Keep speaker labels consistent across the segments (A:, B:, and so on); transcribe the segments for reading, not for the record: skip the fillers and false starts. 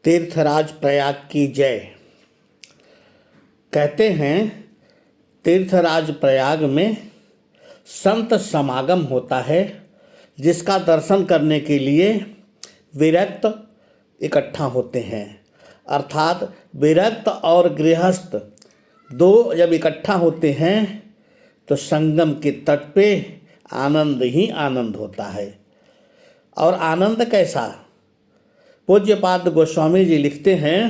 A: तीर्थराज प्रयाग की जय। कहते हैं तीर्थराज प्रयाग में संत समागम होता है, जिसका दर्शन करने के लिए विरक्त इकट्ठा होते हैं। अर्थात विरक्त और गृहस्थ दो जब इकट्ठा होते हैं तो संगम के तट पे आनंद ही आनंद होता है। और आनंद कैसा? पूज्यपाद गोस्वामी जी लिखते हैं,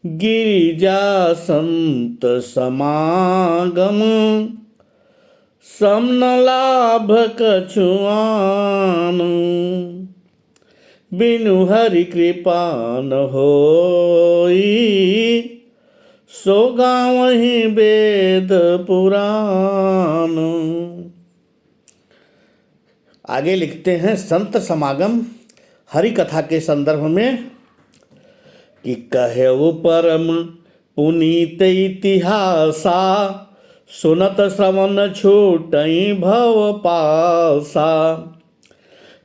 A: गिरिजा संत समागम समन लाभ कछुआन, बिनु हरि कृपा न होई, सो गावहि वेद पुराण। आगे लिखते हैं संत समागम हरि कथा के संदर्भ में कि कहेउ परम पुनीत इतिहासा, सुनत श्रवण छूटई भव पासा,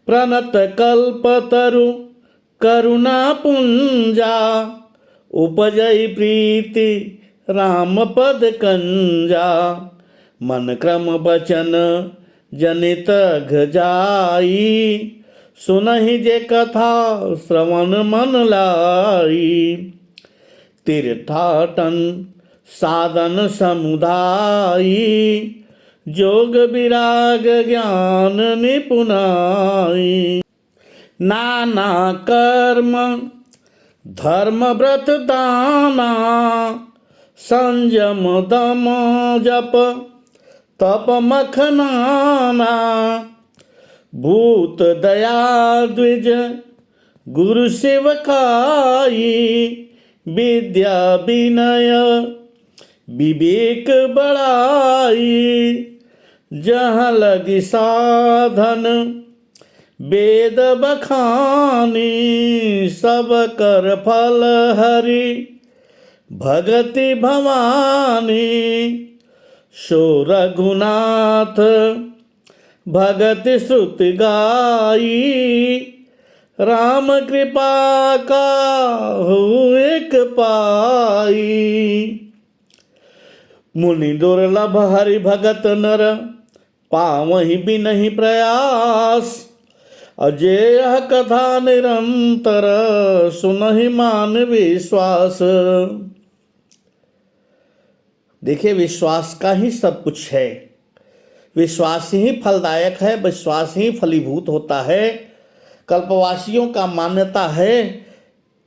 A: प्रणत कल्पतरु करुणा पुंजा, उपजई प्रीति राम पद कंजा, मन क्रम बचन जनित घजाई, सुनहि जे कथा श्रवण मन लाई, तीर्थाटन साधन समुदायी, जोग विराग ज्ञान निपुनाई, नाना कर्म धर्म व्रत दाना, संयम दम जप तप मखनाना, भूत दया द्विज गुरु सेवकाई, विद्या विनय विवेक बड़ाई, जहाँ लगी साधन वेद बखानी, सब कर फल हरि भगति भवानी, सो रघुनाथ भगति श्रुति गाई, राम कृपा का हो एक पाई, मुनि दुर्लभ हरि भगत नर, पावहि बिनहि प्रयास, अजेय कथा निरंतर, सुनहि मान विश्वास। देखिए, विश्वास का ही सब कुछ है। विश्वास ही फलदायक है, विश्वास ही फलीभूत होता है। कल्पवासियों का मान्यता है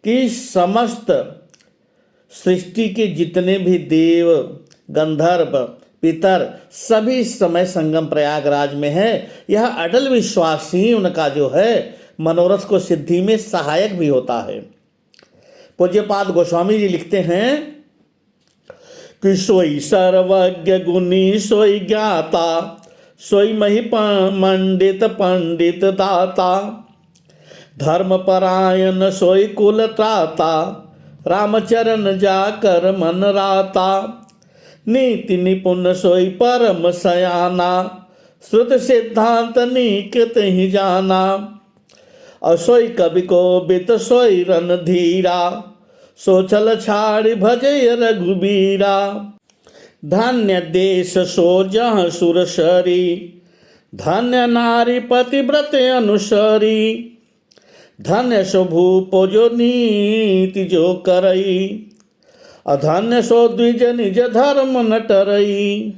A: कि समस्त सृष्टि के जितने भी देव गंधर्व पितर सभी समय संगम प्रयागराज में है। यह अटल विश्वास ही उनका जो है मनोरथ को सिद्धि में सहायक भी होता है। पूज्यपाद गोस्वामी जी लिखते हैं कि सोई सर्वज्ञ गुणी सोई ज्ञाता, सोई मही मंडित पंडित दाता, धर्म परायण सोई कुल त्राता, रामचरण जाकर मन राता, नीति निपुण सोई परम सयाना, श्रुत सिद्धांत निकट ही जाना, असोई कवि कोबित सोई रणधीरा, सोचल छाड़ भजय रघुबीरा, धन्य देश सो जहाँ सुरसरी, धन्य नारी पतिव्रत अनुसरी, धन्य सो भूप जो नीति जो करई, अधन्य सो द्विज निज धर्म न टरई,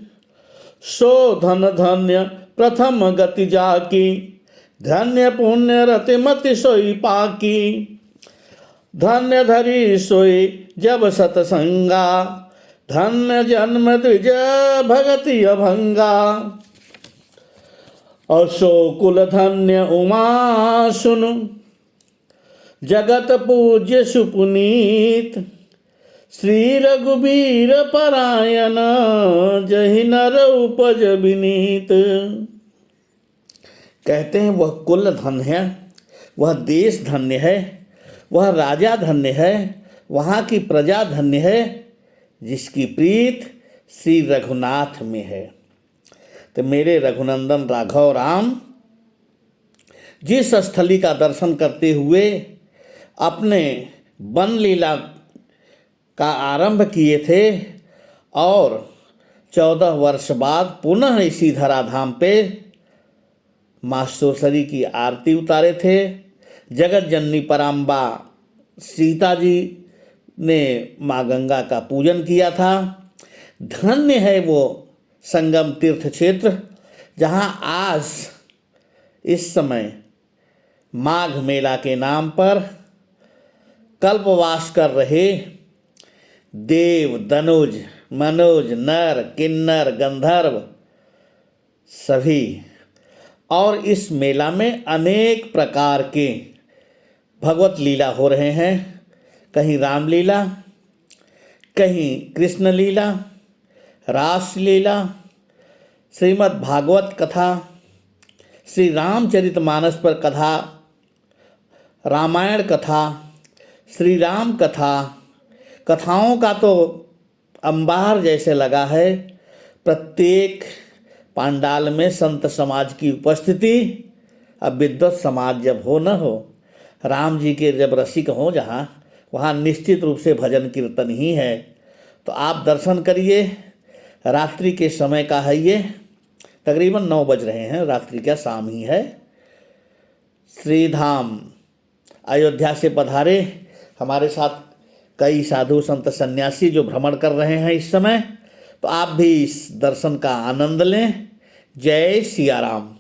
A: सो धन धन्य प्रथम गति जाकी, धन्य पुण्य रति मति सोई पाकी, धन्य धरी सोई जब सतसंगा, धन्य जन्म द्विज भगति अभंगा, असो कुल धन्य उमा सुनु, जगत पूज्य सुपुनीत, श्री रघुबीर परायण, जहि नर उपज विनीत। कहते हैं वह कुल धन है, वह देश धन्य है, वह राजा धन्य है, वहाँ की प्रजा धन्य है, जिसकी प्रीत श्री रघुनाथ में है। तो मेरे रघुनंदन राघव राम जिस स्थली का दर्शन करते हुए अपने वन लीला का आरंभ किए थे और 14 वर्ष बाद पुनः इसी धराधाम पे मास्टोसरी की आरती उतारे थे। जगत जननी पराम्बा सीता जी ने माँ गंगा का पूजन किया था। धन्य है वो संगम तीर्थ क्षेत्र जहाँ आज इस समय माघ मेला के नाम पर कल्पवास कर रहे देव, दनुज, मनोज, नर, किन्नर, गंधर्व सभी, और इस मेला में अनेक प्रकार के भगवत लीला हो रहे हैं। कहीं रामलीला, कहीं कृष्ण लीला, रास लीला, श्रीमद् भागवत कथा, श्री रामचरितमानस पर कथा, रामायण कथा, श्री राम कथा, कथाओं का तो अंबार जैसे लगा है। प्रत्येक पांडाल में संत समाज की उपस्थिति। अब विद्वत समाज जब हो न हो, राम जी के जब रसिक हों जहाँ, वहाँ निश्चित रूप से भजन कीर्तन ही है। तो आप दर्शन करिए। रात्रि के समय का है ये, तकरीबन 9 बज रहे हैं, रात्रि क्या शाम ही है। श्रीधाम अयोध्या से पधारे हमारे साथ कई साधु संत सन्यासी जो भ्रमण कर रहे हैं इस समय, तो आप भी इस दर्शन का आनंद लें। जय सिया राम।